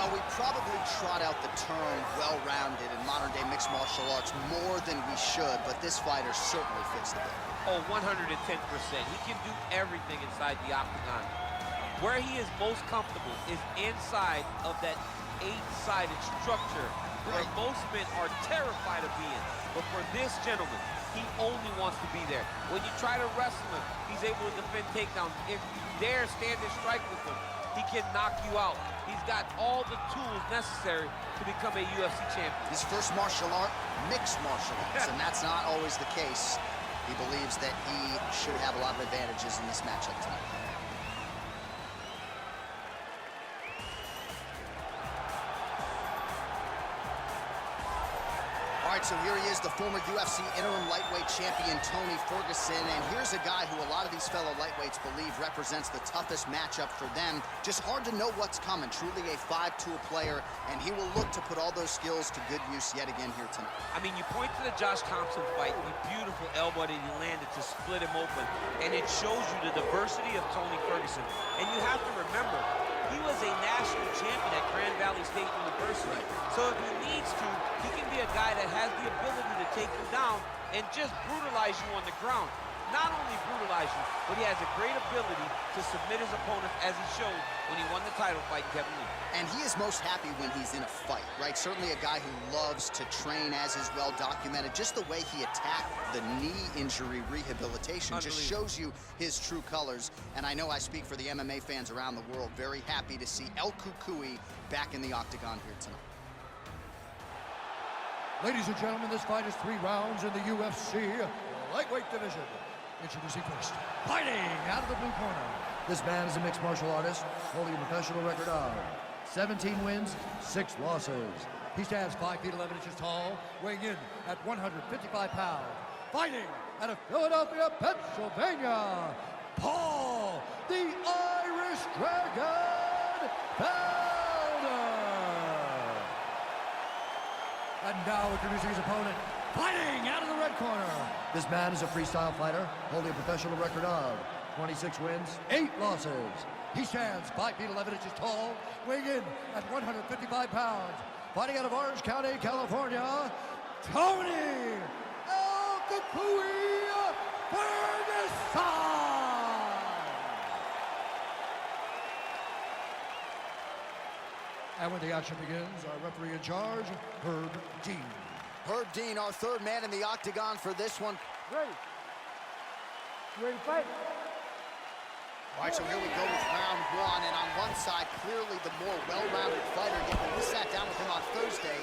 Well, we probably trot out the term well-rounded in modern-day mixed martial arts more than we should, but this fighter certainly fits the bill. Oh, 110%. He can do everything inside the octagon. Where he is most comfortable is inside of that 8-sided structure where most men are terrified of being. But for this gentleman, he only wants to be there. When you try to wrestle him, he's able to defend takedowns. If you dare stand and strike with him, he can knock you out. He's got all the tools necessary to become a UFC champion. His first martial art, mixed martial arts, and that's not always the case. He believes that he should have a lot of advantages in this matchup tonight. All right, so here he is, the former UFC interim lightweight champion, Tony Ferguson. And here's a guy who a lot of these fellow lightweights believe represents the toughest matchup for them. Just hard to know what's coming. Truly a five-tool player, and he will look to put all those skills to good use yet again here tonight. I mean, you point to the Josh Thompson fight, the beautiful elbow that he landed to split him open, and it shows you the diversity of Tony Ferguson. And you have to remember, he was a national champion at Grand Valley State University. So if he needs to, he can be a guy that has the ability to take you down and just brutalize you on the ground. Not only brutalize you, but he has a great ability to submit his opponents, as he showed when he won the title fight in Kevin Lee. And he is most happy when he's in a fight, right? Certainly a guy who loves to train, as is well documented. Just the way he attacked the knee injury rehabilitation just shows you his true colors. And I know I speak for the MMA fans around the world, very happy to see El Cucuy back in the octagon here tonight. Ladies and gentlemen, this fight is 3 rounds in the UFC lightweight division. Introducing first, fighting out of the blue corner. This man is a mixed martial artist, holding a professional record of 17 wins, 6 losses. He stands 5 feet 11 inches tall, weighing in at 155 pounds. Fighting out of Philadelphia, Pennsylvania, Paul, the Irish Dragon Felder. And now introducing his opponent, fighting out of the red corner. This man is a freestyle fighter, holding a professional record of 26 wins, 8 losses. He stands 5 feet 11 inches tall, weighing in at 155 pounds. Fighting out of Orange County, California, Tony El Cucuy Ferguson. And when the action begins, our referee in charge, Herb Dean. Herb Dean, our third man in the octagon for this one. Ready. You ready to fight? All right, so here we go with round 1, and on one side, clearly the more well-rounded fighter. Yet when we sat down with him on Thursday,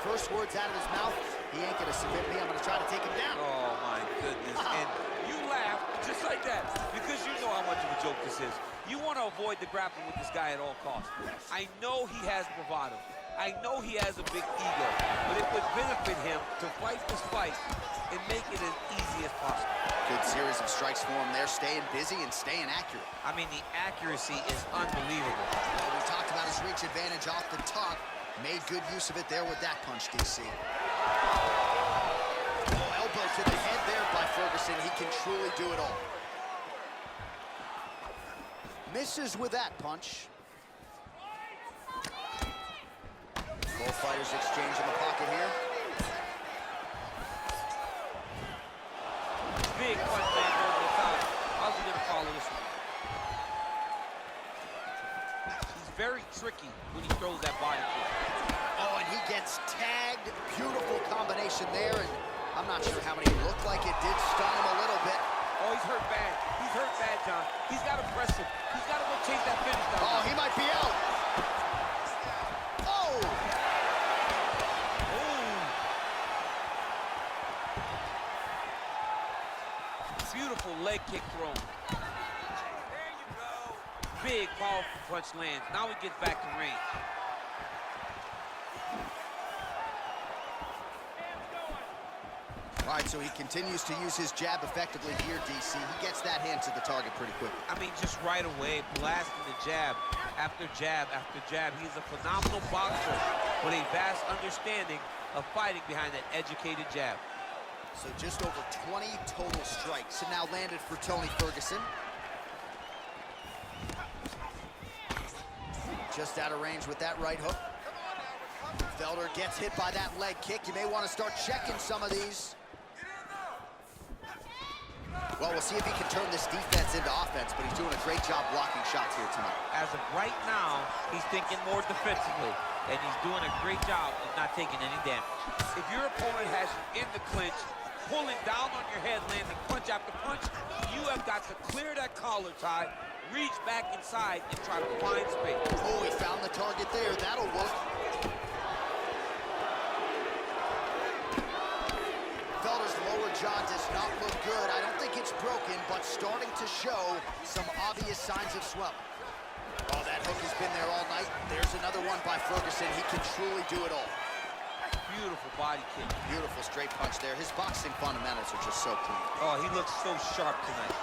first words out of his mouth, he ain't gonna submit me, I'm gonna try to take him down. Oh, my goodness. And you laugh just like that because you know how much of a joke this is. You want to avoid the grappling with this guy at all costs. I know he has bravado. I know he has a big ego, but it would benefit him to fight this fight and make it as easy as possible. Good series of strikes for him there, staying busy and staying accurate. I mean, the accuracy is unbelievable. Well, we talked about his reach advantage off the top. Made good use of it there with that punch, DC. Oh, elbow to the head there by Ferguson. He can truly do it all. Misses with that punch. Both fighters exchange in the pocket here. Big punch lands over the top. How's he gonna follow this one? He's very tricky when he throws that body kick. Oh, and he gets tagged. Beautiful combination there, and I'm not sure how many looked like it did stun him a little bit. Oh, he's hurt bad. He's hurt bad, John. He's got to press him. He's got to go chase that finish down. Oh, he might be out. Oh! Beautiful leg kick thrown. There you go. Big, powerful punch lands. Now he gets back to range. All right, so he continues to use his jab effectively here, DC. He gets that hand to the target pretty quickly. I mean, just right away, blasting the jab after jab after jab. He's a phenomenal boxer with a vast understanding of fighting behind that educated jab. So just over 20 total strikes and now landed for Tony Ferguson. Just out of range with that right hook. Felder gets hit by that leg kick. You may want to start checking some of these. Well, we'll see if he can turn this defense into offense, but he's doing a great job blocking shots here tonight. As of right now, he's thinking more defensively, and he's doing a great job of not taking any damage. If your opponent has you in the clinch, pulling down on your head, landing punch after punch, you have got to clear that collar tie, reach back inside, and try to find space. Oh, he found the target there. That'll work. Felder's lower jaw does not look good. I don't think it's broken, but starting to show some obvious signs of swelling. Oh, that hook has been there all night. There's another one by Ferguson. He can truly do it all. Beautiful body kick. Beautiful straight punch there. His boxing fundamentals are just so clean. Oh, he looks so sharp tonight.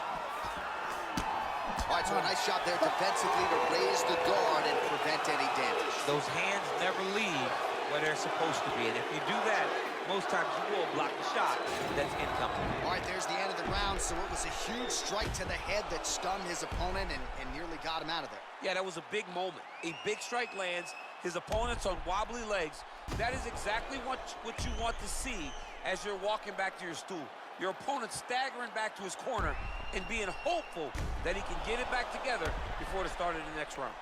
All right, so a nice shot there defensively to raise the guard and prevent any damage. Those hands never leave where they're supposed to be, and if you do that, most times you will block the shot that's incoming. All right, there's the end of the round, so it was a huge strike to the head that stunned his opponent and nearly got him out of there. Yeah, that was a big moment. A big strike lands, his opponent's on wobbly legs. That is exactly what you want to see as you're walking back to your stool. Your opponent staggering back to his corner and being hopeful that he can get it back together before the start of the next round.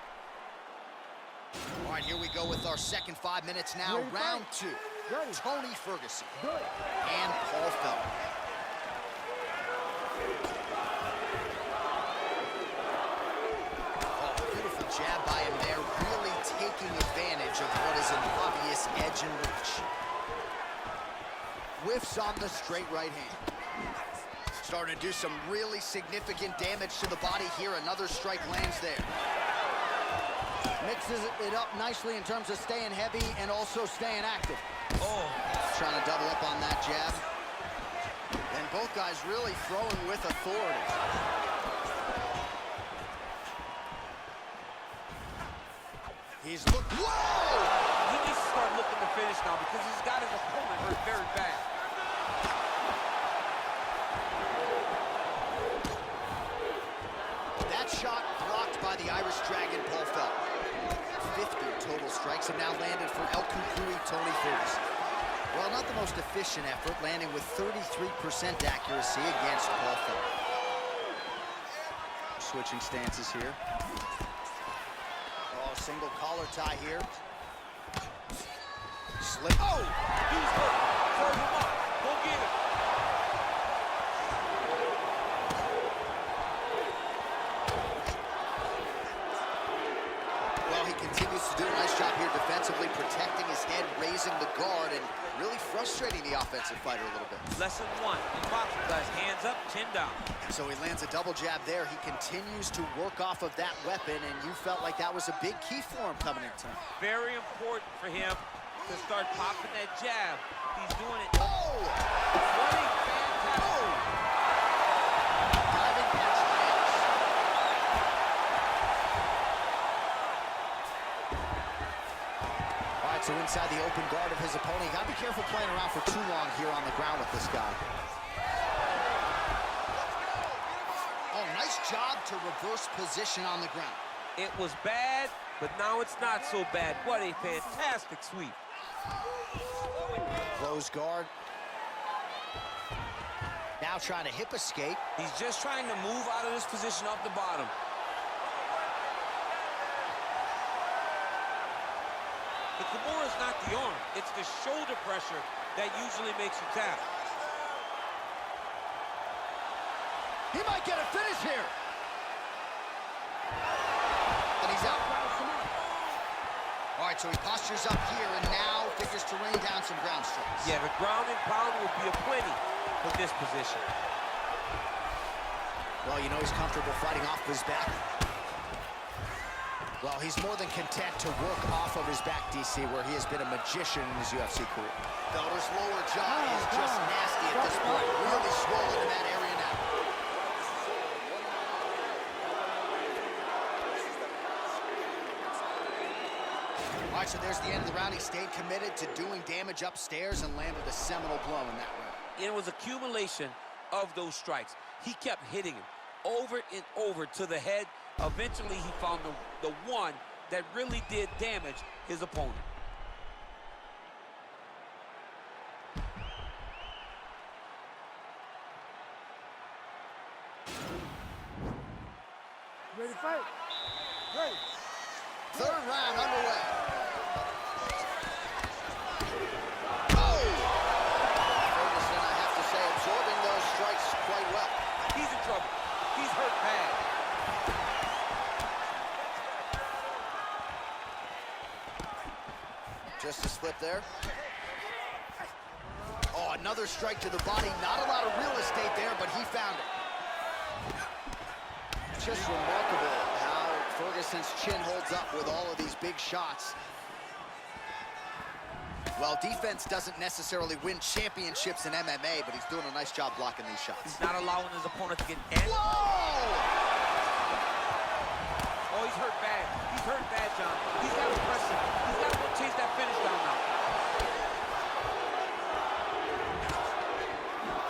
All right, here we go with our second 5 minutes now. Round two. Tony Ferguson and Paul Felder. Oh, beautiful jab by him there, really taking advantage of what is an obvious edge and reach. Whiffs on the straight right hand. Starting to do some really significant damage to the body here. Another strike lands there. Mixes it up nicely in terms of staying heavy and also staying active. Oh, trying to double up on that jab. And both guys really throwing with authority. He's look. Whoa! He needs to start looking to finish now because he's got his opponent hurt very bad. That shot blocked by the Irish Dragon, Paul Felder. 50 total strikes have now landed for El Cucuy, Tony Ferguson. Well, not the most efficient effort, landing with 33% accuracy against Paul Felder. Switching stances here. Oh, single collar tie here. Slip. Oh! He's hurt. Serve him up. Go get him. Well, he continues to do a nice job here defensively, protecting his head, raising the guard, and really frustrating the offensive fighter a little bit. Lesson one in boxing, guys. Hands up, chin down. So he lands a double jab there. He continues to work off of that weapon, and you felt like that was a big key for him coming in tonight. Very important for him to start popping that jab. He's doing it. Oh! Running fantastic. Oh! Diving punch lands. All right, so inside the open guard of his opponent. You gotta be careful playing around for too long here on the ground with this guy. Oh, nice job to reverse position on the ground. It was bad, but now it's not so bad. What a fantastic sweep. Close guard. Now trying to hip escape. He's just trying to move out of this position off the bottom. The Kimura is not the arm. It's the shoulder pressure that usually makes you tap. He might get a finish here. And he's out. All right, so he postures up here and now figures to rain down some ground strikes. Yeah, the ground and pound will be aplenty for this position. Well, you know he's comfortable fighting off his back. Well, he's more than content to work off of his back, DC, where he has been a magician in his UFC career. Felder's lower jaw is just nasty at this point. Really swollen in that area now. All right, so there's the end of the round. He stayed committed to doing damage upstairs and landed a seminal blow in that round. It was accumulation of those strikes. He kept hitting him over and over to the head. Eventually, he found the one that really did damage his opponent. Ready to fight? Ready. Third round underway. Oh! Ferguson, I have to say, absorbing those strikes quite well. He's in trouble. He's hurt bad. Just a slip there. Oh, another strike to the body. Not a lot of real estate there, but he found it. Just remarkable how Ferguson's chin holds up with all of these big shots. Well, defense doesn't necessarily win championships in MMA, but he's doing a nice job blocking these shots. He's not allowing his opponent to get in. Whoa! Oh, he's hurt bad. He's hurt bad, John. He's got to press him. He's got to go chase that finish down now.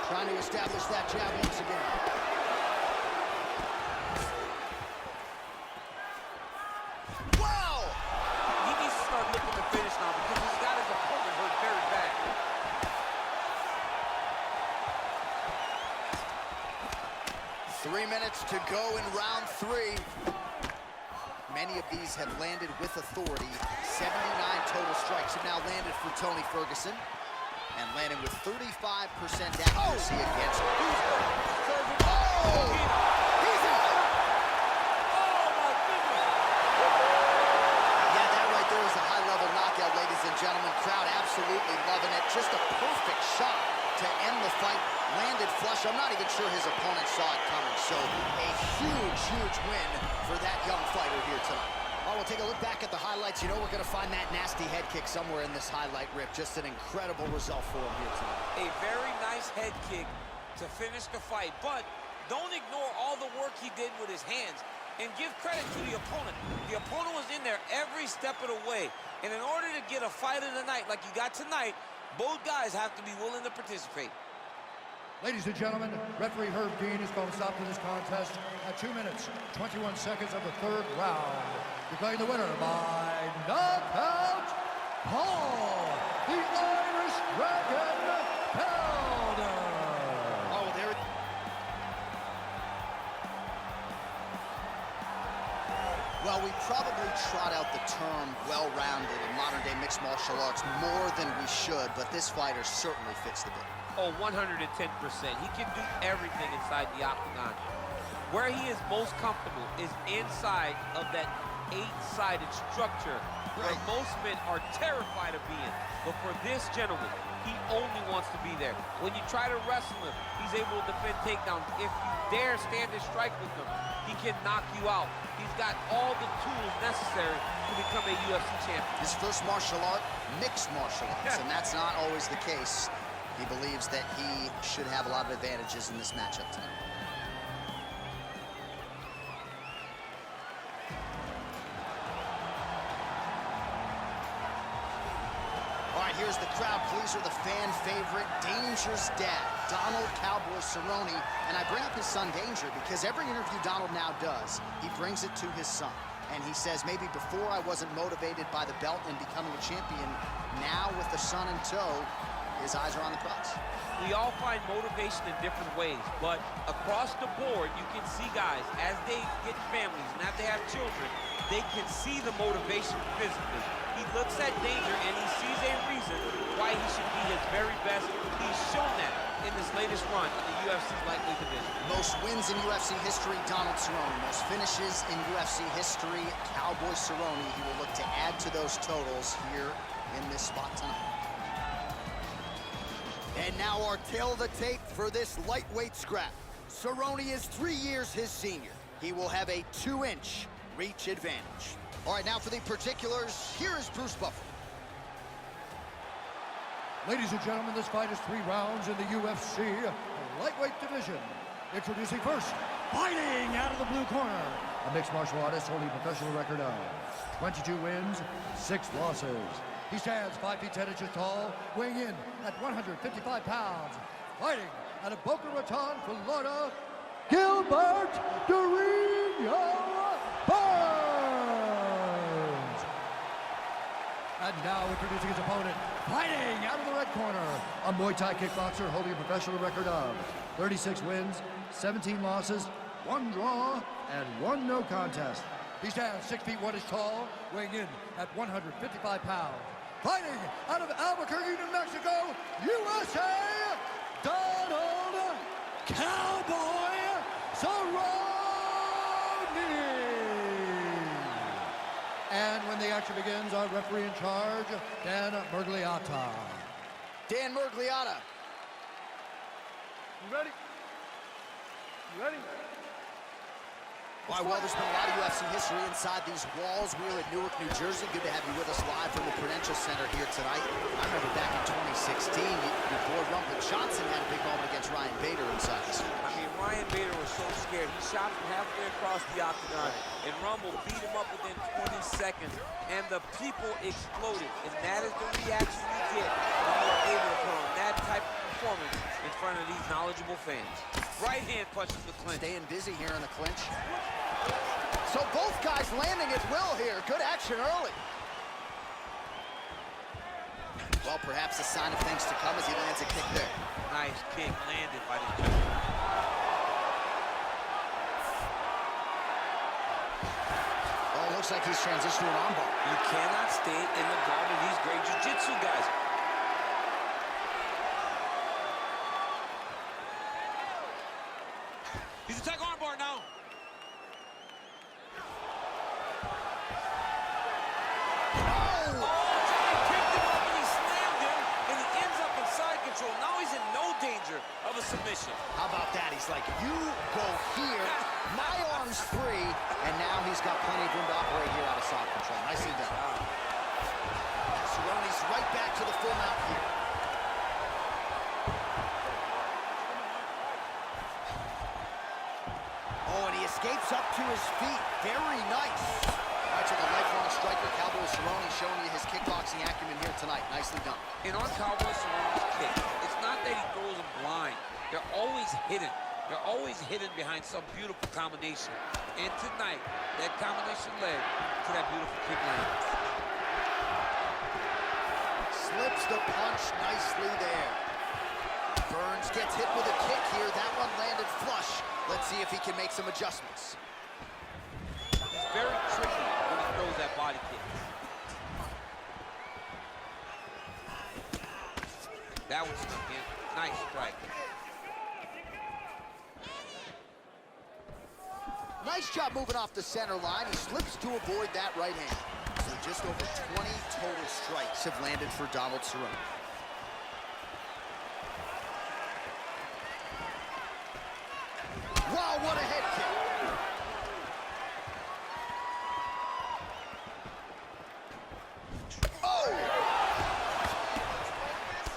Trying to establish that jab once again. Wow! He needs to start looking to finish now because he's got his opponent hurt very bad. 3 minutes to go in round 3. Many of these have landed with authority. 79 total strikes have now landed for Tony Ferguson. And landing with 35% accuracy against him. Oh! He's out! Oh, my goodness! Yeah, that right there is a high-level knockout, ladies and gentlemen. Crowd absolutely loving it. Just a perfect shot to end the fight. Landed flush. I'm not even sure his opponent saw it coming. So a huge, huge win for that young fighter here tonight. Oh, we'll take a look back at the highlights. You know we're going to find that nasty head kick somewhere in this highlight rip. Just an incredible result for him here tonight. A very nice head kick to finish the fight, but don't ignore all the work he did with his hands and give credit to the opponent. The opponent was in there every step of the way, and in order to get a fight of the night like you got tonight, both guys have to be willing to participate. Ladies and gentlemen, referee Herb Dean has called a stop to this contest at 2 minutes, 21 seconds of the third round. Declaring the winner by knockout, Paul, the Irish Dragon Felder. Oh, there. Well, we probably trot out the term well-rounded in modern-day mixed martial arts more than we should, but this fighter certainly fits the bill. Oh, 110%. He can do everything inside the octagon. Where he is most comfortable is inside of that 8-sided structure where most men are terrified of being. But for this gentleman, he only wants to be there. When you try to wrestle him, he's able to defend takedowns. If you dare stand and strike with him, he can knock you out. He's got all the tools necessary to become a UFC champion. His first martial art, mixed martial arts, and that's not always the case. He believes that he should have a lot of advantages in this matchup tonight. All right, here's the crowd pleaser, the fan favorite, Danger's dad, Donald Cowboy Cerrone. And I bring up his son Danger because every interview Donald now does, he brings it to his son. And he says, maybe before I wasn't motivated by the belt and becoming a champion, now with the son in tow, his eyes are on the prize. We all find motivation in different ways, but across the board, you can see guys, as they get families and as they have children, they can see the motivation physically. He looks at Danger and he sees a reason why he should be his very best. He's shown that in this latest run in the UFC's lightweight division. Most wins in UFC history, Donald Cerrone. Most finishes in UFC history, Cowboy Cerrone. He will look to add to those totals here in this spot tonight. And now our tail of the tape for this lightweight scrap. Cerrone is 3 years his senior. He will have a 2-inch reach advantage. All right, now for the particulars, here is Bruce Buffer. Ladies and gentlemen, this fight is 3 rounds in the UFC lightweight division. Introducing first, fighting out of the blue corner, a mixed martial artist holding a professional record of 22 wins, 6 losses. He stands 5 feet 10 inches tall, weighing in at 155 pounds. Fighting out of Boca Raton, Florida, Gilbert Durinho Burns. And now introducing his opponent, fighting out of the red corner, a Muay Thai kickboxer holding a professional record of 36 wins, 17 losses, 1 draw, and 1 no contest. He stands 6 feet 1 inches tall, weighing in at 155 pounds. Fighting out of Albuquerque, New Mexico, USA, Donald Cowboy Cerrone. And when the action begins, our referee in charge, Dan Murgliata. Dan Murgliata. You ready? You ready? All right, well, there's been a lot of UFC history inside these walls. We're at Newark, New Jersey. Good to have you with us live from the Prudential Center here tonight. I remember back in 2016, your boy Rumble Johnson had a big moment against Ryan Bader inside this. I mean, Ryan Bader was so scared. He shot him halfway across the octagon, and Rumble beat him up within 20 seconds, and the people exploded. And that is the reaction you get when you're able to put on that type of performance in front of these knowledgeable fans. Right hand punches the clinch. Staying busy here in the clinch. So both guys landing at will here. Good action early. Well, perhaps a sign of things to come as he lands a kick there. Nice kick landed by the judge. Oh, looks like he's transitioned to an armbar. You cannot stay in the guard of these great jiu-jitsu guys. He's attack armbar now. Now he's in no danger of a submission. How about that? He's like, you go here, my arm's free, and now he's got plenty of room to operate here out of side control. Nicely done. Cerrone's right back to the full mount here. Oh, and he escapes up to his feet. Very nice. All right, so the lifelong striker, Cowboy Cerrone, showing you his kickboxing acumen here tonight. Nicely done. And on Cowboy Cerrone's kick, it's not that he throws them blind. They're always hidden. They're always hidden behind some beautiful combination. And tonight, that combination led to that beautiful kick land. Slips the punch nicely there. Burns gets hit with a kick here. That one landed flush. Let's see if he can make some adjustments. He's very tricky when he throws that body kick. That one snuck in. Nice strike. Nice job moving off the center line. He slips to avoid that right hand. So just over 20 total strikes have landed for Donald Cerrone. Wow, what a head kick. Oh!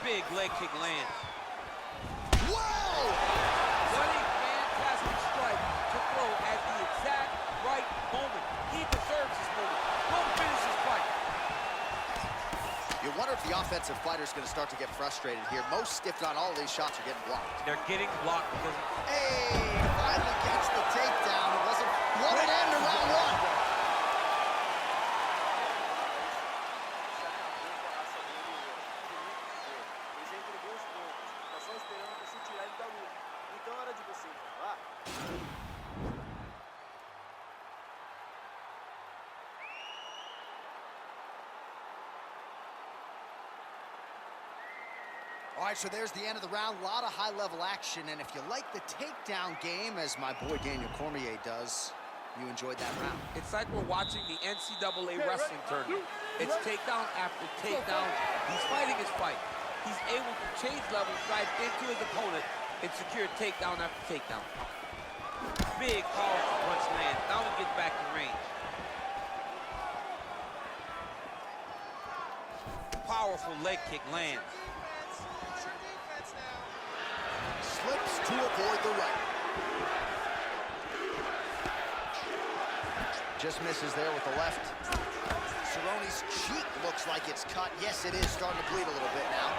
Big leg kick lands. Wow! What a fantastic strike to throw at the exact right moment. He deserves this moment. Will finish his fight. You wonder if the offensive fighter's going to start to get frustrated here. Most, if not all, of these shots are getting blocked. They're getting blocked because... Hey, finally gets the takedown. It wasn't what an end to round one. All right, so there's the end of the round. A lot of high-level action, and if you like the takedown game, as my boy Daniel Cormier does, you enjoyed that round. it's like we're watching the NCAA wrestling tournament. It's takedown after takedown. He's fighting his fight. He's able to change levels, drive into his opponent, and secure takedown after takedown. Big, powerful punch lands. Now he gets back in range. Powerful leg kick lands. Slips to avoid the right. Just misses there with the left. Cerrone's cheek looks like it's cut. Yes, it is starting to bleed a little bit now.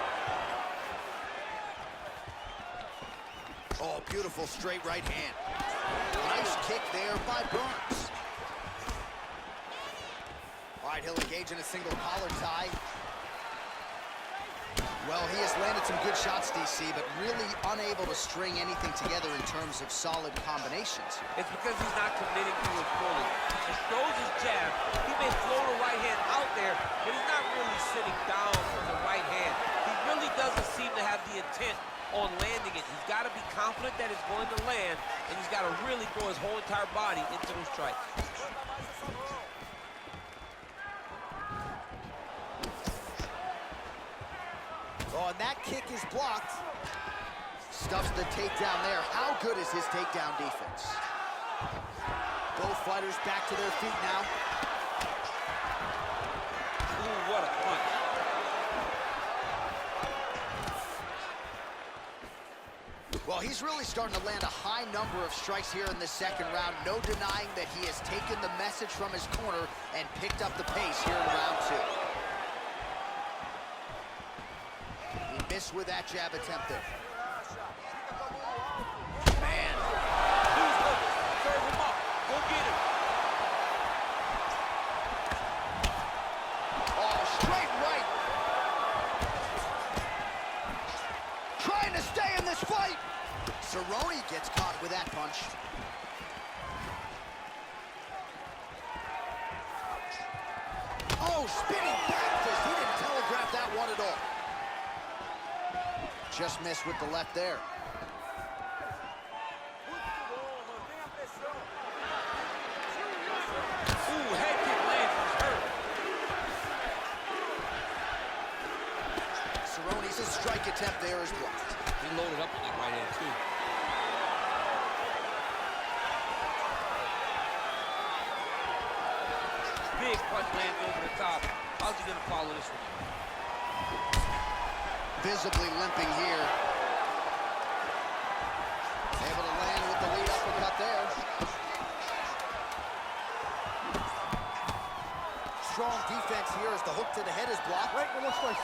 Oh, beautiful straight right hand. Nice kick there by Burns. All right, he'll engage in a single collar tie. Well, he has landed some good shots, DC, but really unable to string anything together in terms of solid combinations. It's because he's not committing to his pulling. He throws his jab. He may throw the right hand out there, but he's not really sitting down on the right hand. He really doesn't seem to have the intent on landing it. He's got to be confident that it's going to land, and he's got to really throw his whole entire body into those strikes. Oh, and that kick is blocked. Stuffs the takedown there. How good is his takedown defense? Both fighters back to their feet now. Ooh, what a punch. Well, he's really starting to land a high number of strikes here in the second round. No denying that he has taken the message from his corner and picked up the pace here in round two. He missed with that jab attempt there. Man. He's looking. Serve him up. Go get him. Oh, straight right. Trying to stay in this fight. Cerrone gets caught with that punch. Oh, spinning back fist. He didn't telegraph that one at all. Just missed with the left there. Ooh, head kick lands. He's hurt. Cerrone's strike attempt there is blocked. He loaded up on that right hand, too. Big punch lands over the top. How's he going to follow this one? Visibly limping here. Able to land with the lead uppercut there. Strong defense here as the hook to the head is blocked. Right, it looks like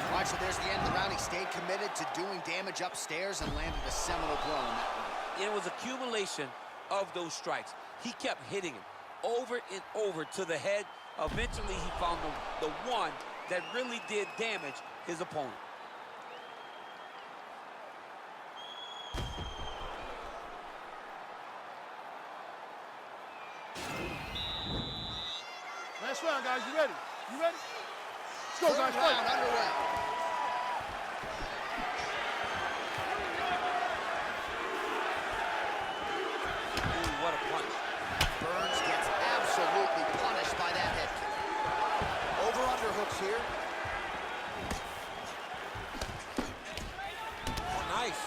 All right, so there's the end of the round. He stayed committed to doing damage upstairs and landed a seminal blow in that one. It was accumulation of those strikes. He kept hitting him over and over to the head. Eventually, he found the one that really did damage his opponent. last round, guys. You ready? You ready? Let's go, guys. Third round underway. What a punch. Burns gets absolutely punished by that head kick. Over underhooks here. Oh, nice.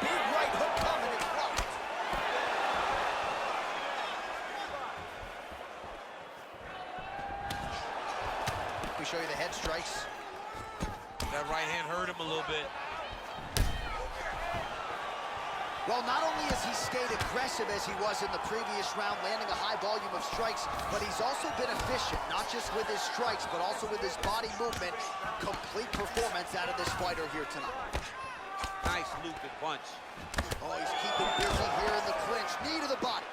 Big right hook coming and blocked. We show you the head strikes. That right hand hurt him a little bit. Well, not only has he stayed aggressive as he was in the previous round, landing a high volume of strikes, but he's also been efficient, not just with his strikes, but also with his body movement. Complete performance out of this fighter here tonight. Nice looping punch. Oh, he's keeping busy here in the clinch. Knee to the body.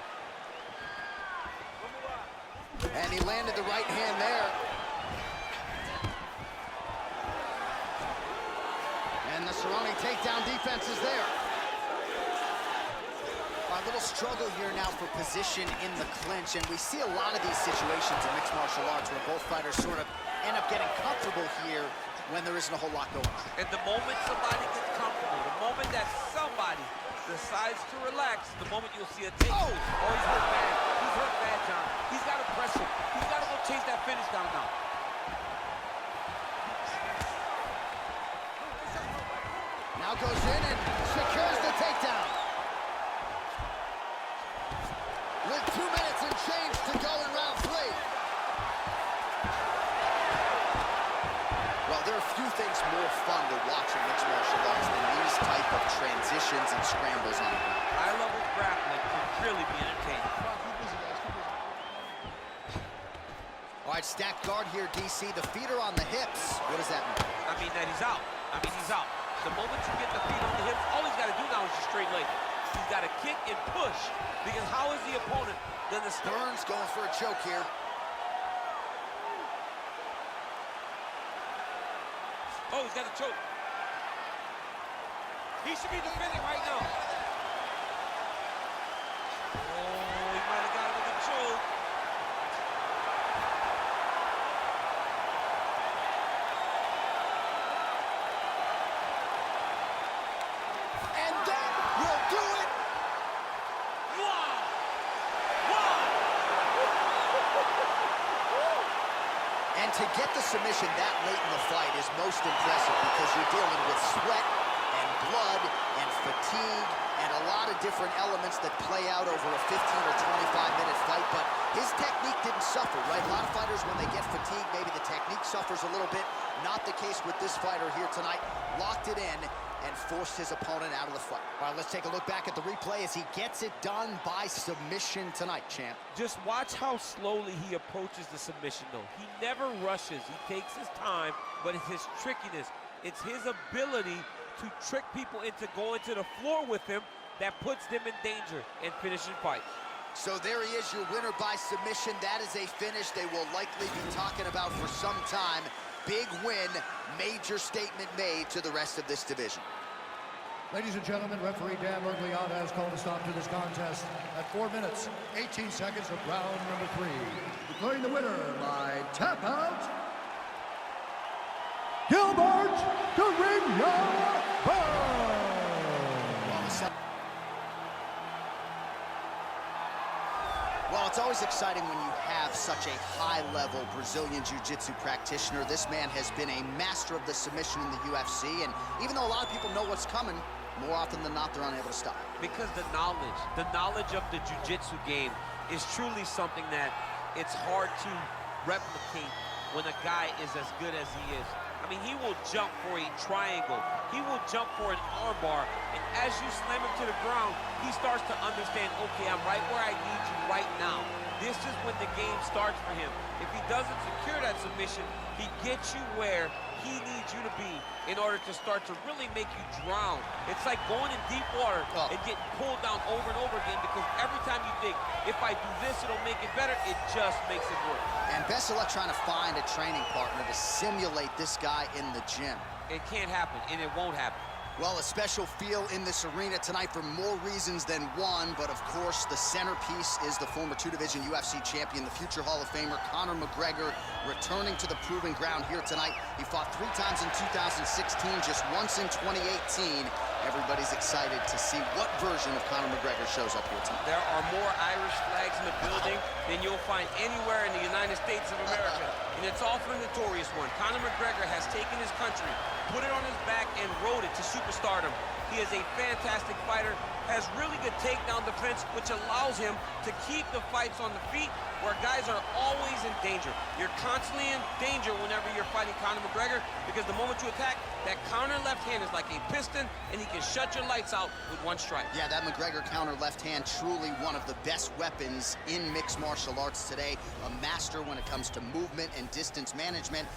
And he landed the right hand there. And the Cerrone takedown defense is there. A little struggle here now for position in the clinch, and we see a lot of these situations in mixed martial arts where both fighters sort of end up getting comfortable here when there isn't a whole lot going on. And the moment somebody gets comfortable, the moment that somebody decides to relax, the moment you'll see a take. Oh, he's hurt bad. He's hurt bad, John. He's got to press him. He's got to go chase that finish down now. Now goes in and secures the takedown. With 2 minutes and change to go in round 3. Well, there are few things more fun to watch in mixed martial arts than these type of transitions and scrambles on the ground. High-level grappling can really be entertaining. All right, stacked guard here, DC. The feet are on the hips. What does that mean? I mean that he's out. He's out. The moment you get the feet on the hips, all he's got to do now is just straight leg. He's got to kick and push, because how is the opponent gonna Burns going for a choke here. Oh, he's got a choke. He should be defending right now. Oh, he might have got him with a choke. And that will do it. Wow! Wow! And to get the submission that late in the fight is most impressive, because you're dealing with sweat and blood and fatigue and a lot of different elements that play out over a 15 or 25-minute fight. But his technique didn't suffer, right? A lot of fighters, when they get fatigued, maybe the technique suffers a little bit. Not the case with this fighter here tonight. Locked it in and forced his opponent out of the fight. All right, let's take a look back at the replay as he gets it done by submission tonight, champ. Just watch how slowly he approaches the submission, though. He never rushes. He takes his time, but it's his trickiness. It's his ability to trick people into going to the floor with him that puts them in danger and finishing fights. So there he is, your winner by submission. That is a finish they will likely be talking about for some time. Big win, major statement made to the rest of this division. Ladies and gentlemen, referee Dan Mergliata has called a stop to this contest at 4 minutes, 18 seconds of round number 3. Declaring the winner by tap out, Gilbert Durinho Burns. Well, it's always exciting when you have such a high-level Brazilian Jiu-Jitsu practitioner. This man has been a master of the submission in the UFC, and even though a lot of people know what's coming, more often than not, they're unable to stop. Because the knowledge of the Jiu-Jitsu game is truly something that it's hard to replicate when a guy is as good as he is. I mean, he will jump for a triangle. He will jump for an armbar. And as you slam him to the ground, he starts to understand, okay, I'm right where I need you right now. This is when the game starts for him. If he doesn't secure that submission, he gets you where he needs you to be in order to start to really make you drown. It's like going in deep water and getting pulled down over and over again, because every time you think, if I do this, it'll make it better, it just makes it worse. And best of luck trying to find a training partner to simulate this guy in the gym. It can't happen, and it won't happen. Well, a special feel in this arena tonight for more reasons than one, but of course the centerpiece is the former two-division UFC champion, the future Hall of Famer Conor McGregor, returning to the proving ground here tonight. He fought 3 times in 2016, just once in 2018. Everybody's excited to see what version of Conor McGregor shows up here tonight. There are more Irish flags in the building than you'll find anywhere in the United States of America, and it's all for the notorious one. Conor McGregor has taken his country, put it on his back, and rode it to superstardom. He is a fantastic fighter, has really good takedown defense, which allows him to keep the fights on the feet, where guys are always in danger. You're constantly in danger whenever you're fighting Conor McGregor, because the moment you attack, that counter left hand is like a piston, and he can shut your lights out with one strike. Yeah, that McGregor counter left hand, truly one of the best weapons in mixed martial arts today. A master when it comes to movement and distance management,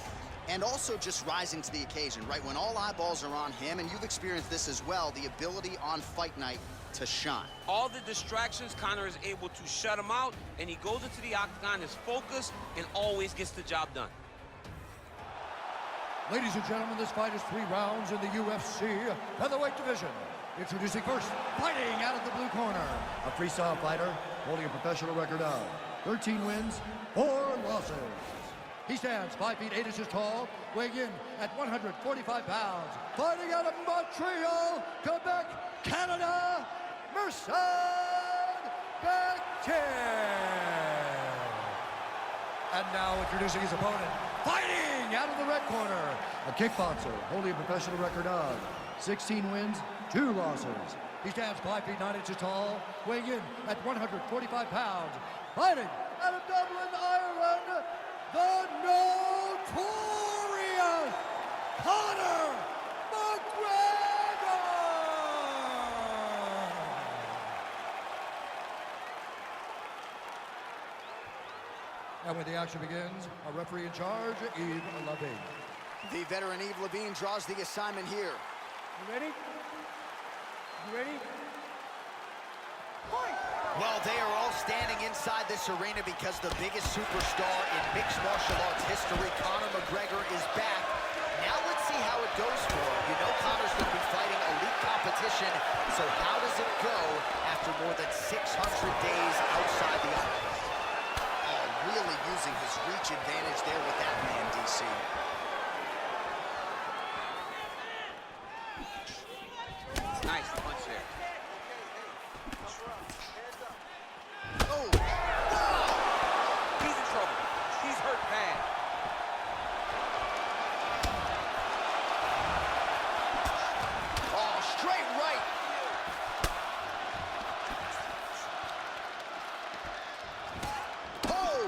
and also just rising to the occasion, right? When all eyeballs are on him, and you've experienced this as well, the ability on fight night to shine. All the distractions, Conor is able to shut them out, and he goes into the octagon, is focused, and always gets the job done. Ladies and gentlemen, this fight is 3 rounds in the UFC featherweight division. Introducing first, fighting out of the blue corner, a freestyle fighter holding a professional record of 13 wins, 4 losses. He stands 5 feet 8 inches tall, weighing in at 145 pounds. Fighting out of Montreal, Quebec, Canada, Merced Bectier. And now introducing his opponent, fighting out of the red corner, a kickboxer holding a professional record of 16 wins, 2 losses. He stands 5 feet 9 inches tall, weighing in at 145 pounds. Fighting out of Dublin, Ireland, the notorious Conor McGregor! And when the action begins, our referee in charge, Yves Levine. The veteran Yves Levine draws the assignment here. You ready? You ready? Fight! Well, they are all standing inside this arena because the biggest superstar in mixed martial arts history, Conor McGregor, is back. Now let's see how it goes for him. You know Conor's going to be fighting elite competition, so how does it go after more than 600 days outside the octagon? Oh, really using his reach advantage there with that man, DC. Nice punch there. Oh! He's in trouble. He's hurt bad. Oh, straight right! Oh!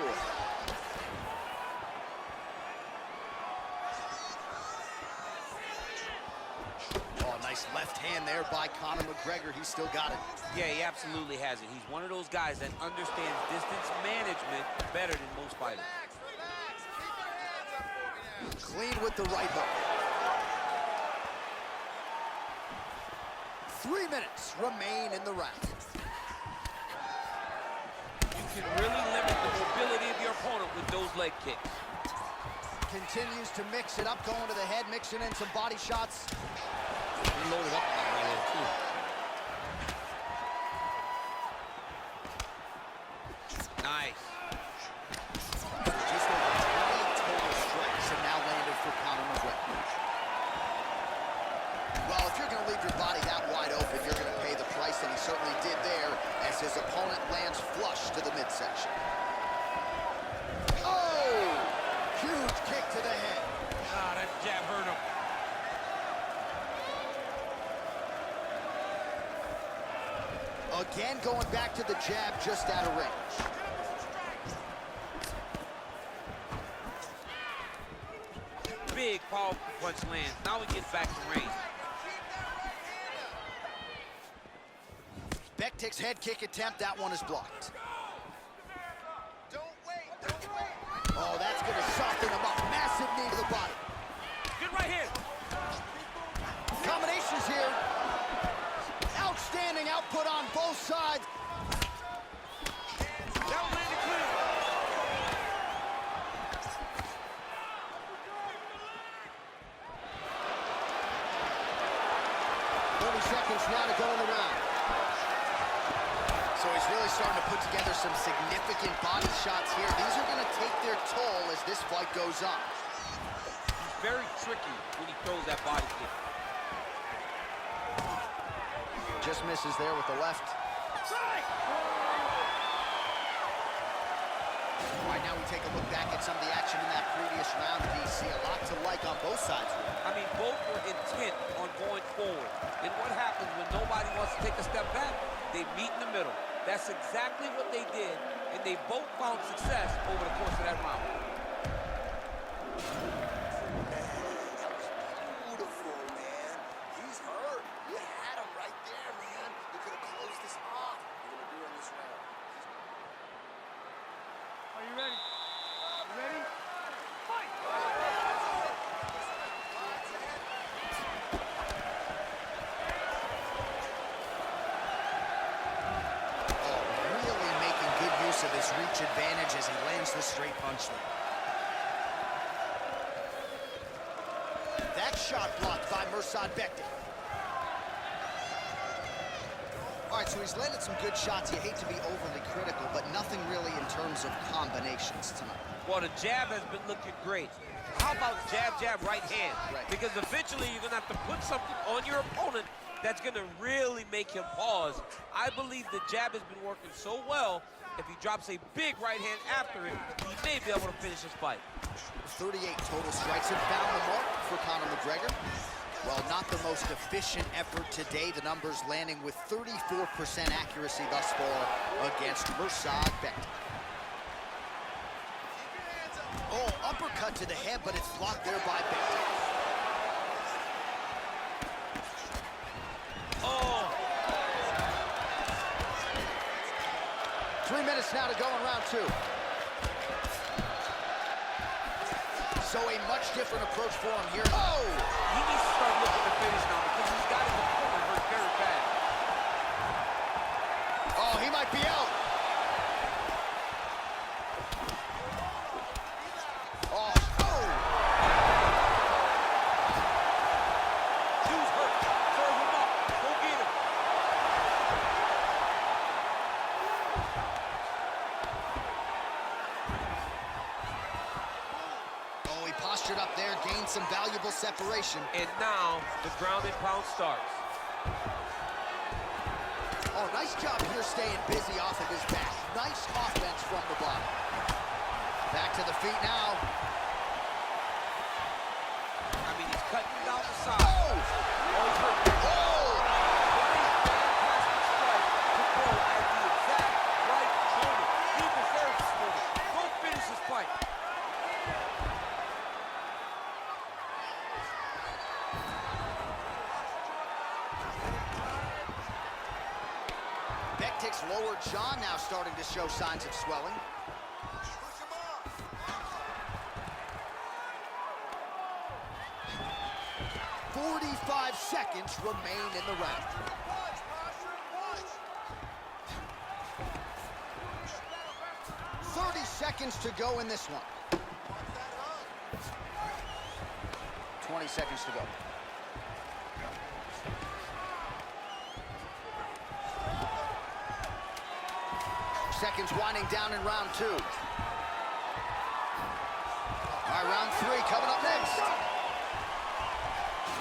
Oh, nice left hand there by Conor McGregor. He's still got it. Yeah, he absolutely has it. He's one of those guys that understands distance management better than most fighters. Clean with the right hook. 3 minutes remain in the round. You can really limit the mobility of your opponent with those leg kicks. Continues to mix it up, going to the head, mixing in some body shots. He loaded up on that leg, too. Nice. Just over 20 total strikes have now landed for Conor McGregor. Well, if you're going to leave your body that wide open, you're going to pay the price, and he certainly did there as his opponent lands flush to the midsection. Oh! Huge kick to the head. Ah, that jab hurt him. Again, going back to the jab just out of range. Big, powerful punch lands. Now he gets back to range. Bektik's head kick attempt, that one is blocked. Oh, that's going to soften him up. Massive knee to the body. Good right hand. Combinations here. Outstanding output on both sides. That one landed clean. 30 seconds now to go in the round. So he's really starting to put together some significant body shots here. These are going to take their toll as this fight goes on. He's very tricky when he throws that body kick. Just misses there with the left. All right, now we take a look back at some of the action in that previous round, DC. A lot to like on both sides. I mean, both were intent on going forward. And what happens when nobody wants to take a step back? They meet in the middle. That's exactly what they did, and they both found success over the course of that round. Beautiful, man. He's hurt. You had him right there, man. You could have closed this off. You're going to do in this round. Are you ready? You ready? Fight! Of his reach advantage as he lands the straight punch there. That shot blocked by Mirsad Bektik. All right, so he's landed some good shots. You hate to be overly critical, but nothing really in terms of combinations tonight. Well, the jab has been looking great. How about jab, jab, right hand? Right. Because eventually you're going to have to put something on your opponent that's going to really make him pause. I believe the jab has been working so well. If he drops a big right hand after it, he may be able to finish his fight. 38 total strikes have found the mark for Conor McGregor. Well, not the most efficient effort today. The numbers landing with 34% accuracy thus far against Mirsad Bektik. Oh, uppercut to the head, but it's blocked there by Bektik. Oh! 3 minutes now to go in round two. So a much different approach for him here. Oh! He needs to start looking to finish now because he's he might be out. Oh, oh! Dude's hurt. Serve him up. Go get him. Oh, he postured up there, gained some valuable separation. And now the ground and pound starts. Oh, nice job here staying busy off of his back. Nice offense from the bottom. Back to the feet now. I mean, he's cutting down the side. Oh! Oh, he's hurt. Oh! Fantastic strike to go at the exact right moment. He deserves this moment. Go finish his fight. Bektik's lower jaw now starting to show signs of swelling. 45 seconds remain in the round. "30 seconds to go in this one. 20 seconds to go. Seconds winding down in round 2. All right, round 3 coming up next.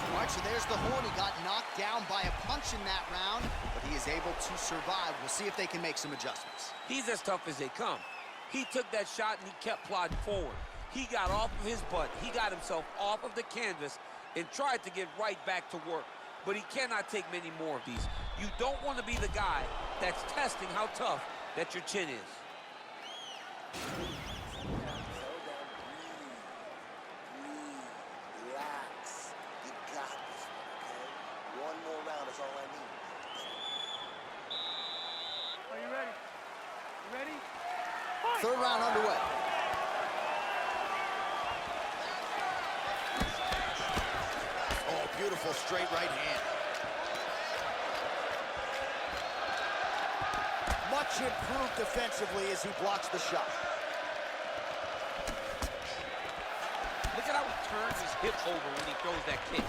All right, so there's the horn. He got knocked down by a punch in that round, but he is able to survive. We'll see if they can make some adjustments. He's as tough as they come. He took that shot and he kept plodding forward. He got off of his butt. He got himself off of the canvas and tried to get right back to work. But he cannot take many more of these. You don't want to be the guy that's testing how tough that your chin is. Relax. You got this, okay? One more round is all I need. Are you ready? You ready? Third round underway. Oh, beautiful straight right hand. Much improved defensively as he blocks the shot. Look at how he turns his hip over when he throws that kick.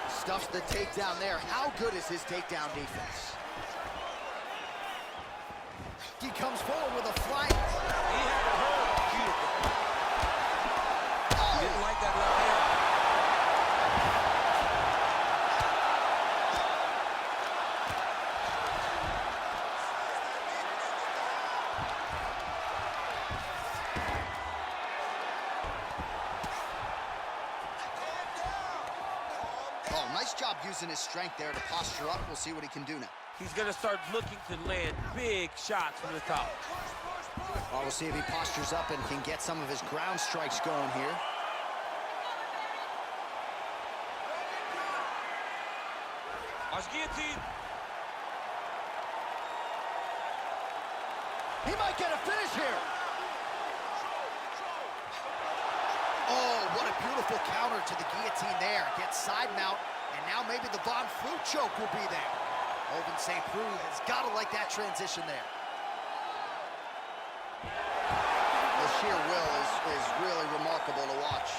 Stuffs the takedown there. How good is his takedown defense? He comes forward with a flying. He had it home. Beautiful. Didn't like that left hand. Oh, nice job using his strength there to posture up. We'll see what he can do now. He's going to start looking to land big shots from the top. Well, we'll see if he postures up and can get some of his ground strikes going here. Watch guillotine. He might get a finish here. Oh, what a beautiful counter to the guillotine there. Gets side mount, and now maybe the Von Flue choke will be there. Oven St. Preux has got to like that transition there. The sheer will is really remarkable to watch.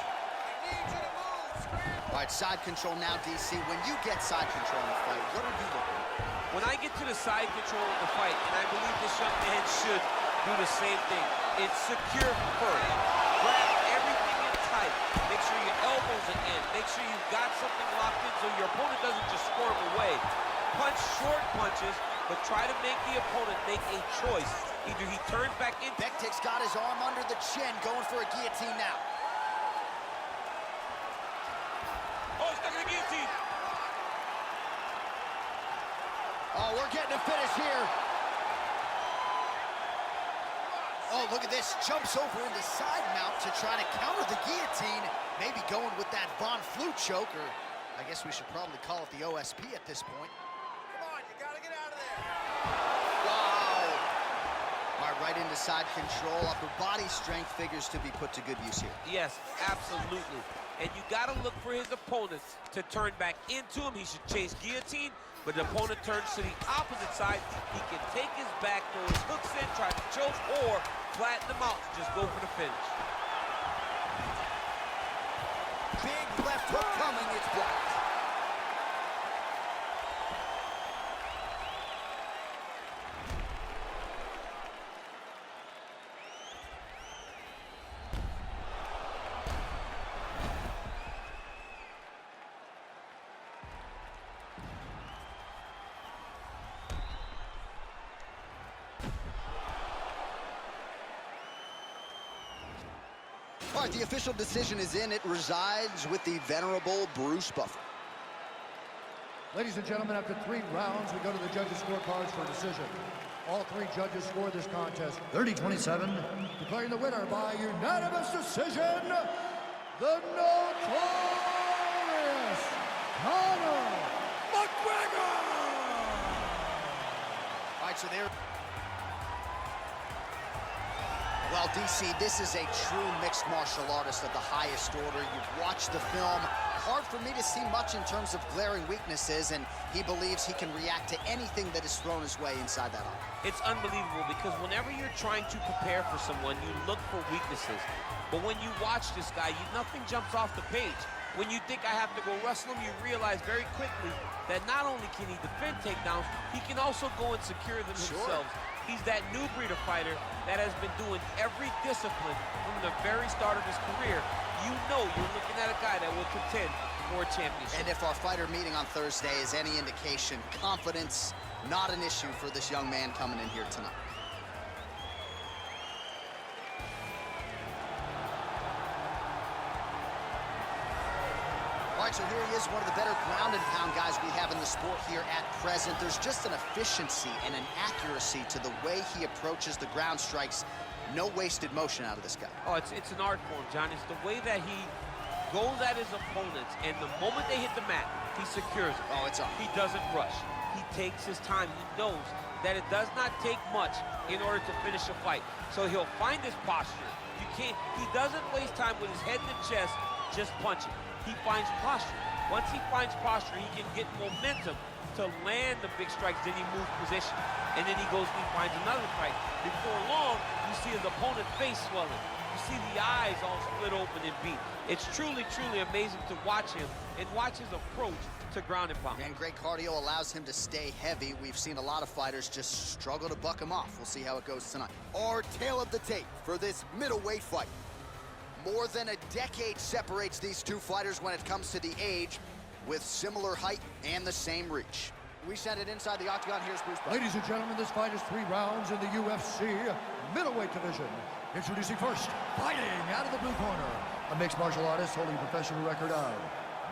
All right, side control now, DC. When you get side control in the fight, what are you looking at? When I get to the side control of the fight, and I believe this young man should do the same thing, it's secure first. Grab everything in tight. Make sure your elbows are in. Make sure you've got something locked in so your opponent doesn't just squirm away. Punch short punches, but try to make the opponent make a choice. Either he turns back in. Bektik's got his arm under the chin, going for a guillotine now. Oh, he's stuck in the guillotine. Oh, we're getting a finish here. Oh, look at this. Jumps over into side mount to try to counter the guillotine. Maybe going with that Von Flue choke, or I guess we should probably call it the OSP at this point. Come on, you gotta get out of there. Wow. All right, right into side control. Upper body strength figures to be put to good use here. Yes, absolutely. And you got to look for his opponent to turn back into him. He should chase guillotine, but the opponent turns to the opposite side. He can take his back, throw his hooks in, try to choke, or flatten him out. Just go for the finish. Big left hook coming, it's blocked. All right, the official decision is in. It resides with the venerable Bruce Buffer. Ladies and gentlemen, after 3 rounds, we go to the judges' scorecards for a decision. All 3 judges scored this contest 30-27, declaring the winner by unanimous decision, the notorious Conor McGregor! All right, so there. Well, DC, this is a true mixed martial artist of the highest order. You've watched the film. Hard for me to see much in terms of glaring weaknesses, and he believes he can react to anything that is thrown his way inside that arm. It's unbelievable because whenever you're trying to prepare for someone, you look for weaknesses. But when you watch this guy, nothing jumps off the page. When you think I have to go wrestle him, you realize very quickly that not only can he defend takedowns, he can also go and secure them himself. He's that new breed of fighter that has been doing every discipline from the very start of his career. You know you're looking at a guy that will contend for a championship. And if our fighter meeting on Thursday is any indication, confidence, not an issue for this young man coming in here tonight. All right, so here he is, one of the better ground and pound guys we have in the sport here at present. There's just an efficiency and an accuracy to the way he approaches the ground strikes. No wasted motion out of this guy. Oh, it's an art form, John. It's the way that he goes at his opponents, and the moment they hit the mat, he secures it. Oh, it's on. He doesn't rush. He takes his time. He knows that it does not take much in order to finish a fight. So he'll find his posture. He doesn't waste time with his head in the chest just punching. He finds posture. Once he finds posture, he can get momentum to land the big strikes. Then he moves position. And then he goes and he finds another strike. Before long, you see his opponent's face swelling. You see the eyes all split open and beat. It's truly, truly amazing to watch him and watch his approach to ground and pound. And great cardio allows him to stay heavy. We've seen a lot of fighters just struggle to buck him off. We'll see how it goes tonight. Our tale of the tape for this middleweight fight. More than a decade separates these two fighters when it comes to the age, with similar height and the same reach. We send it inside the octagon. Here's Bruce Buffer. Ladies and gentlemen, this fight is 3 rounds in the UFC middleweight division. Introducing first, fighting out of the blue corner, a mixed martial artist holding a professional record of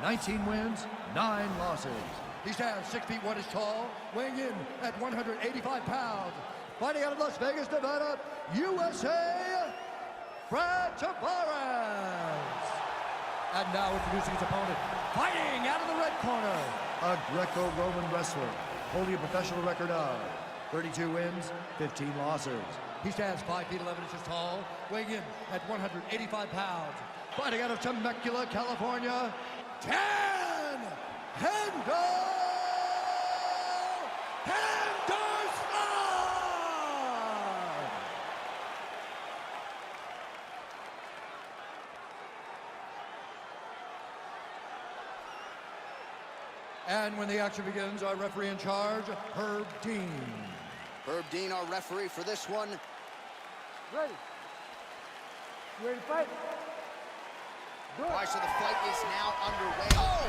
19 wins, 9 losses. He stands 6 feet 1 inches tall, weighing in at 185 pounds. Fighting out of Las Vegas, Nevada, USA, Brad Tavares. And now introducing his opponent, fighting out of the red corner, a Greco-Roman wrestler, holding a professional record of 32 wins, 15 losses. He stands 5 feet 11 inches tall, weighing in at 185 pounds. Fighting out of Temecula, California, Dan Henderson! And when the action begins, our referee in charge, Herb Dean. Herb Dean, our referee for this one. Ready? You ready to fight? All right, so the fight is now underway. Oh!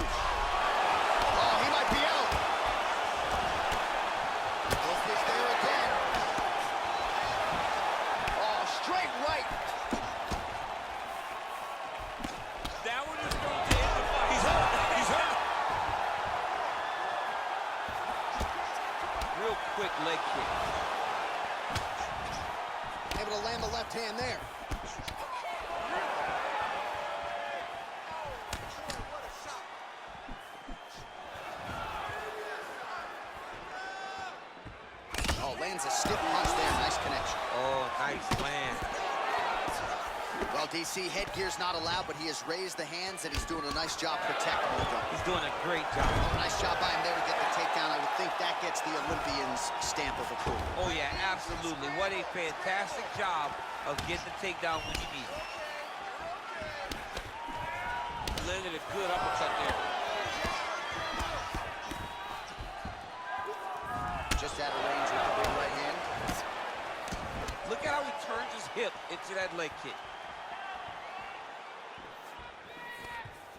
Oh, he might be out. This is there again. Oh, straight right. That one is going to end the fight. He's hurt. He's hurt. Real quick leg kick. Able to land the left hand there. Oh, lands a stiff punch there. Nice connection. Oh, Nice land. Well, DC, headgear's not allowed, but he has raised the hands, and he's doing a nice job protecting the dome. He's doing a great job. Oh, nice job by him there to get the takedown. I would think that gets the Olympian's stamp of approval. Oh, yeah, absolutely. What a fantastic job of getting the takedown when you need it. Landed a good uppercut there. Just out of range with the big right hand. Look at how he turns his hip into that leg kick.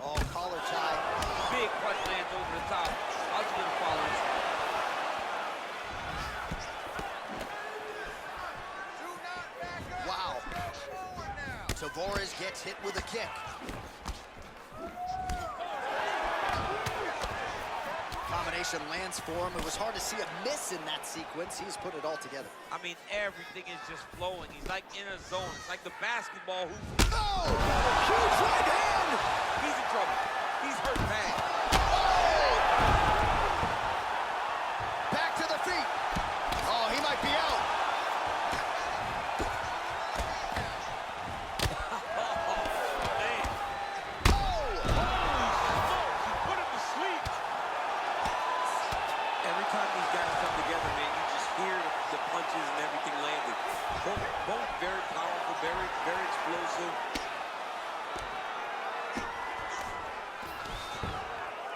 Oh, collar tie. Big punch lands over the top. How's he gonna follow this? Wow. Tavares gets hit with a kick. Combination lands for him. It was hard to see a miss in that sequence. He's put it all together. I mean, everything is just flowing. He's like in a zone. It's like the basketball hoop. Oh! Huge right hand! He's in trouble. He's hurt bad. Oh! Back to the feet. Oh, he might be out. Man. Oh! He put him to sleep. Every time these guys come together, man, you just hear the punches and everything landing. Both very powerful, very explosive.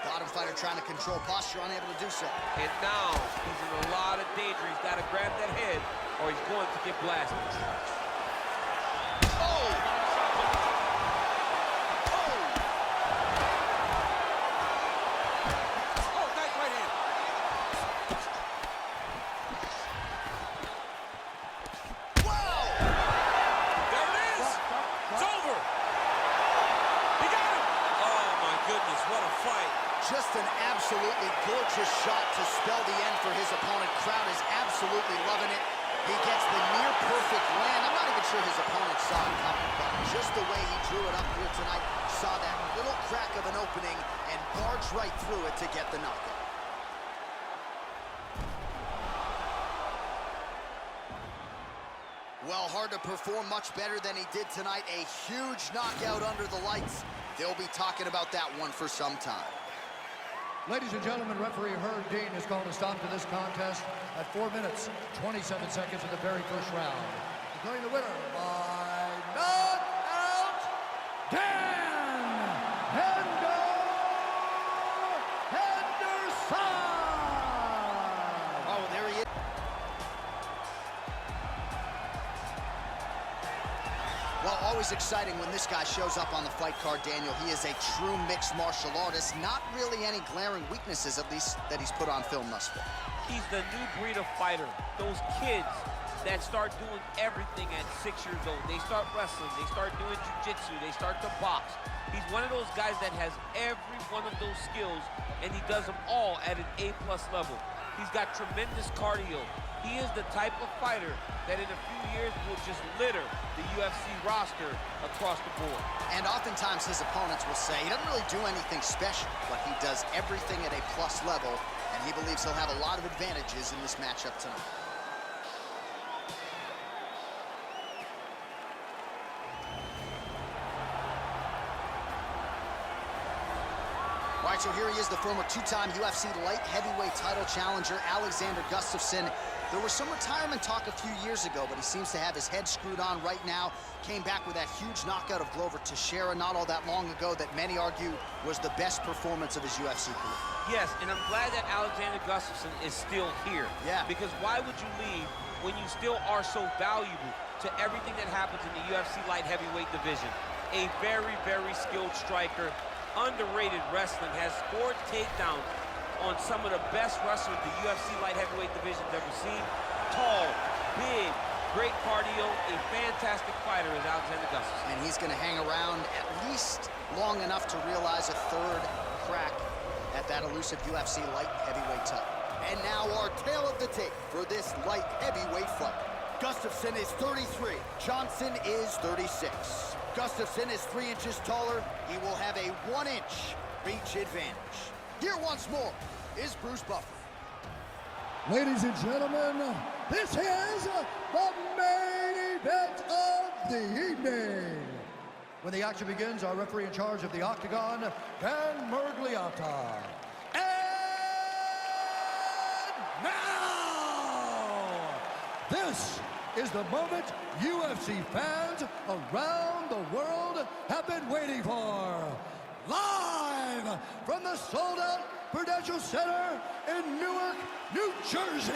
Bottom fighter trying to control posture, unable to do so. And now he's in a lot of danger. He's got to grab that head or he's going to get blasted. Oh! Oh, nice right hand. Wow! There it is. It's over. He got him. Oh, my goodness. What a fight. Just an absolutely gorgeous shot to spell the end for his opponent. Crowd is absolutely loving it. He gets the near-perfect land. I'm not even sure his opponent saw it coming, but just the way he drew it up here tonight, saw that little crack of an opening and barged right through it to get the knockout. Well, hard to perform much better than he did tonight. A huge knockout under the lights. They'll be talking about that one for some time. Ladies and gentlemen, referee Herb Dean has called a stop to this contest at 4 minutes, 27 seconds of the very first round. Declaring the winner by knockout, Dan Henderson! Oh, there he is. Well, always exciting when this guy shows up on the fight card, Daniel. He is a true mixed martial artist. Not really any glaring weaknesses, at least, that he's put on film thus far. He's the new breed of fighter. Those kids that start doing everything at 6 years old. They start wrestling, they start doing jiu-jitsu, they start to box. He's one of those guys that has every one of those skills, and he does them all at an A+ level. He's got tremendous cardio. He is the type of fighter that in a few years will just litter the UFC roster across the board. And oftentimes his opponents will say he doesn't really do anything special, but he does everything at a plus level, and he believes he'll have a lot of advantages in this matchup tonight. All right, so here he is, the former two-time UFC light heavyweight title challenger, Alexander Gustafsson. There was some retirement talk a few years ago, but he seems to have his head screwed on right now. Came back with that huge knockout of Glover Teixeira not all that long ago that many argue was the best performance of his UFC career. Yes, and I'm glad that Alexander Gustafsson is still here. Yeah. Because why would you leave when you still are so valuable to everything that happens in the UFC light heavyweight division? A very, very skilled striker, underrated wrestling, has scored takedowns on some of the best wrestlers the UFC light heavyweight division's ever seen. Tall, big, great cardio, a fantastic fighter is Alexander Gustafsson. And he's going to hang around at least long enough to realize a third crack at that elusive UFC light heavyweight title. And now our tale of the tape for this light heavyweight fight. Gustafsson is 33, Johnson is 36. Gustafsson is 3 inches taller. He will have a 1-inch reach advantage. Here once more is Bruce Buffer. Ladies and gentlemen, this is the main event of the evening. When the action begins, our referee in charge of the Octagon, Dan Mergliata. And now, this is the moment UFC fans around the world have been waiting for. Live from the sold-out Prudential Center in Newark, New Jersey.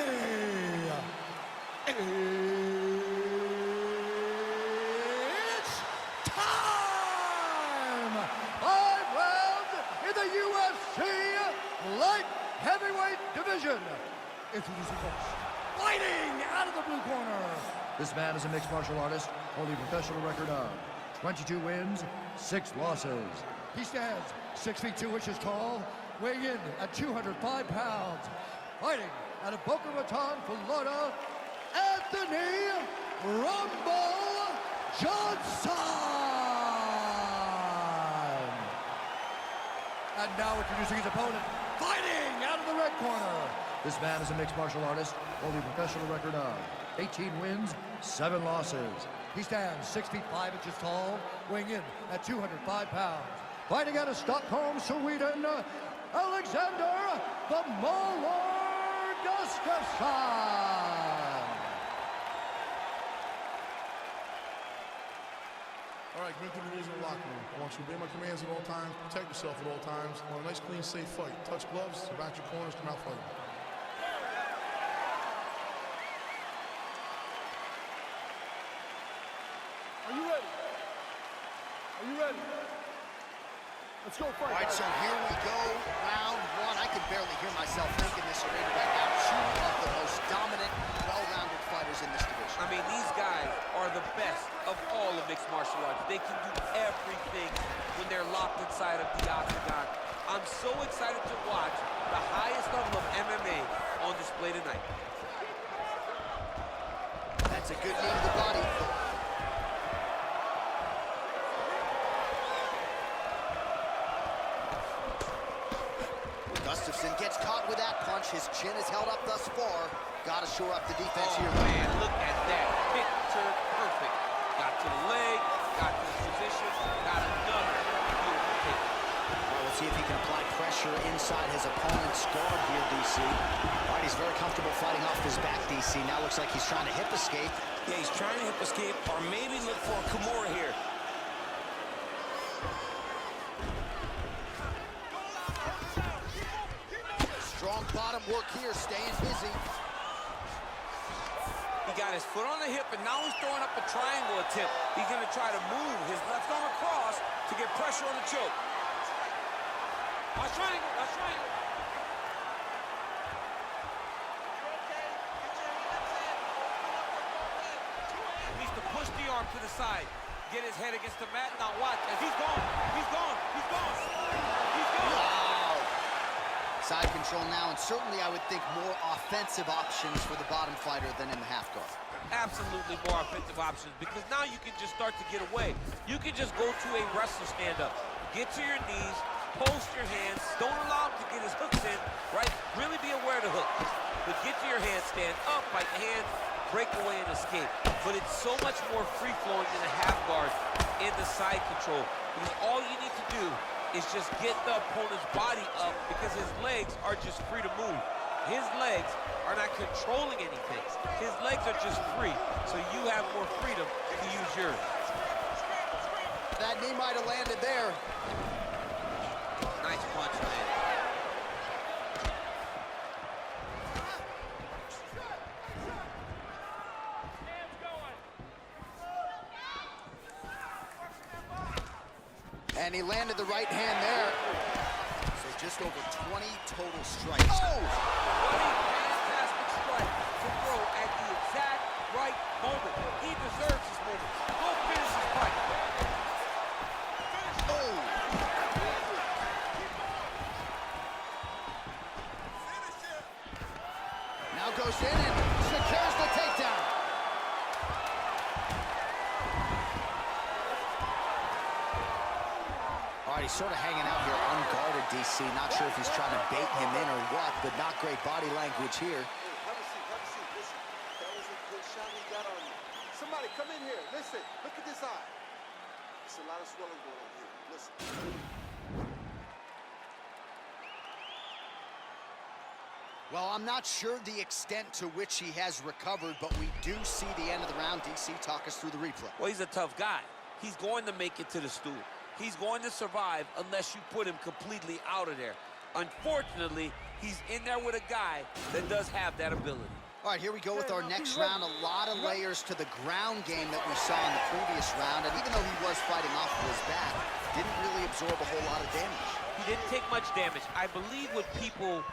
It's time! 5 rounds in the UFC light heavyweight division. Introducing first, fighting out of the blue corner. This man is a mixed martial artist, holding a professional record of 22 wins, 6 losses. He stands 6 feet 2 inches tall, weighing in at 205 pounds. Fighting out of Boca Raton, Florida, Anthony Rumble Johnson. And now introducing his opponent, fighting out of the red corner. This man is a mixed martial artist, holding a professional record of 18 wins, 7 losses. He stands 6 feet 5 inches tall, weighing in at 205 pounds. Fighting out of Stockholm, Sweden, Alexander the Mauler Gustafsson. All right, get to the rules in the locker room. I want you to obey my commands at all times, protect yourself at all times. I want a nice, clean, safe fight. Touch gloves, back your corners, come out fighting. Are you ready? Are you ready? Let's go fight. All right, so here we go, round 1. I can barely hear myself thinking this arena right now. 2 of the most dominant, well-rounded fighters in this division. I mean, these guys are the best of all of mixed martial arts. They can do everything when they're locked inside of the octagon. I'm so excited to watch the highest level of MMA on display tonight. That's a good knee to the body. Gustafsson gets caught with that punch. His chin is held up thus far. Got to shore up the defense here. Man, look at that. Picture perfect. Got to the leg, got to the position, got another beautiful kick. All right, we'll see if he can apply pressure inside his opponent's guard here, DC. All right, he's very comfortable fighting off his back, DC. Now looks like he's trying to hip escape. Yeah, he's trying to hip escape or maybe look for a Kimura here. Strong bottom work here, staying busy. He got his foot on the hip, and now he's throwing up a triangle attempt. He's going to try to move his left arm across to get pressure on the choke. Watch triangle, watch triangle. Needs to push the arm to the side. Get his head against the mat. Now watch as he's gone. He's gone. He's gone. He's gone. Wow. Side control now, and certainly I would think more offensive options for the bottom fighter than in the half guard. Absolutely more offensive options, because now you can just start to get away. You can just go to a wrestler stand-up. Get to your knees, post your hands, don't allow him to get his hooks in, right? Really be aware of the hook. But get to your hands, stand up, fight the hand, break away and escape. But it's so much more free-flowing than a half guard in the side control, because all you need to do is just get the opponent's body up, because his legs are just free to move. His legs are not controlling anything. His legs are just free, so you have more freedom to use yours. That knee might have landed there. Nice punch, man. And he landed the right hand there. So just over 20 total strikes. Oh! What a fantastic strike to throw at the exact right moment. He deserves this moment. Go finish his fight. Oh! Now goes in and secures the takedown. All right, he's sort of hanging out here unguarded, DC. Not sure if he's trying to bait him in or what, but not great body language here. Have a seat, have a seat. Listen, that was a good shot he got on you. Somebody come in here. Well, I'm not sure the extent to which he has recovered, but we do see the end of the round. DC, talk us through the replay. Well, he's a tough guy. He's going to make it to the stool. He's going to survive unless you put him completely out of there. Unfortunately, he's in there with a guy that does have that ability. All right, here we go with our next round. A lot of layers to the ground game that we saw in the previous round. And even though he was fighting off of his back, didn't really absorb a whole lot of damage. He didn't take much damage. I believe what people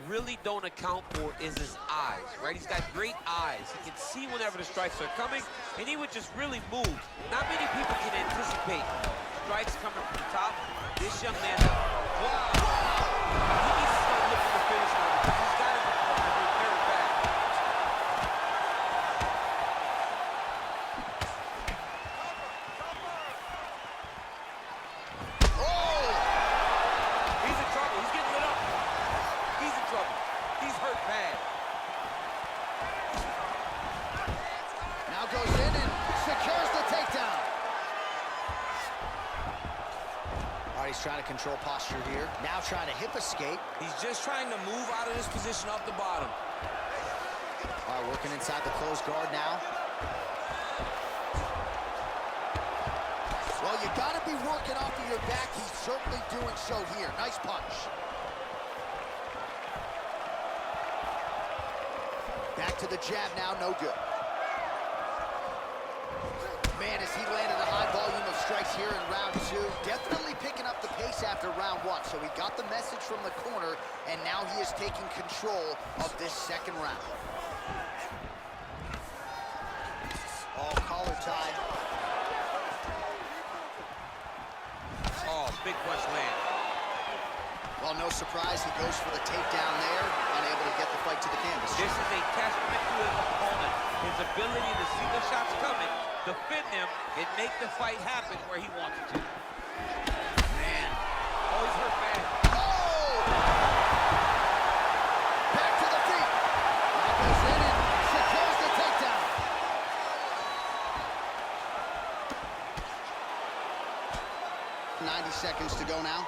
really don't account for is his eyes, right? He's got great eyes. He can see whenever the strikes are coming, and he would just really move. Not many people can anticipate strikes coming from the top. This young man, wow! He needs to start looking to finish now because he's got him very bad. Oh! He's in trouble. He's getting lit up. He's in trouble. He's hurt bad. Now goes in and secures the takedown. All right, he's trying to control posture here. Now trying to hip escape. He's just trying to move out of this position off the bottom. All right, working inside the closed guard now. Well, you got to be working off of your back. He's certainly doing so here. Nice punch. Back to the jab now, no good. Man, as he landed a high volume of strikes here in round two, definitely picking up the pace after round one. So he got the message from the corner, and now he is taking control of this second round. Oh, collar tie. Oh, big punch land. Well, no surprise, he goes for the takedown there, unable to get the fight to the canvas. This is a testament to his opponent, his ability to see the shots coming, defend them, and make the fight happen where he wants it to. Man. Oh, he's hurt bad. Oh! Back to the feet. Now goes in and secures the takedown. 90 seconds to go now.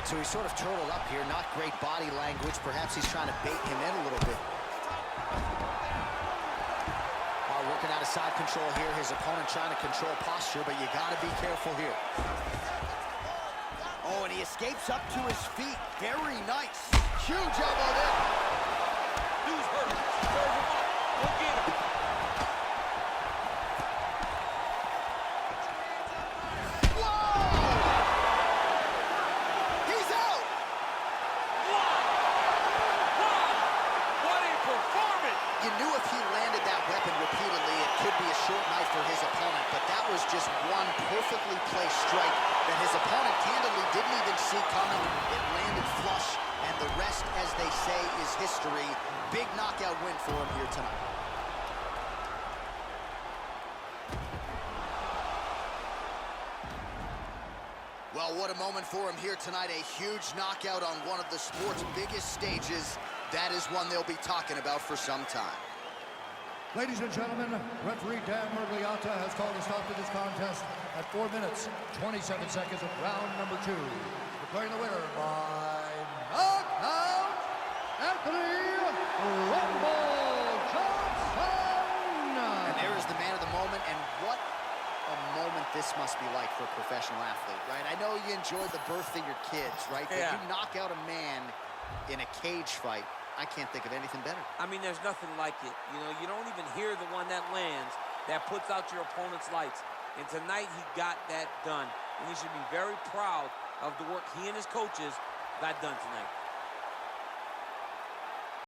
So he's sort of turtled up here, not great body language. Perhaps he's trying to bait him in a little bit. Working out of side control here. His opponent trying to control posture, but you got to be careful here. Oh, and he escapes up to his feet. Very nice. Huge elbow there. Dude's hurt. Serve him up. Go get him. Just one perfectly placed strike that his opponent candidly didn't even see coming. It landed flush, and the rest, as they say, is history. Big knockout win for him here tonight. Well, what a moment for him here tonight. A huge knockout on one of the sport's biggest stages. That is one they'll be talking about for some time. Ladies and gentlemen, referee Dan Mergliata has called a stop to this contest at 4 minutes, 27 seconds of round number 2. Declaring the winner by knockout, Anthony Rumble Johnson! And there is the man of the moment, and what a moment this must be like for a professional athlete, right? I know you enjoyed the birth of your kids, right? Yeah. But you knock out a man in a cage fight. I can't think of anything better. I mean, there's nothing like it. You know, you don't even hear the one that lands that puts out your opponent's lights. And tonight, he got that done. And he should be very proud of the work he and his coaches got done tonight.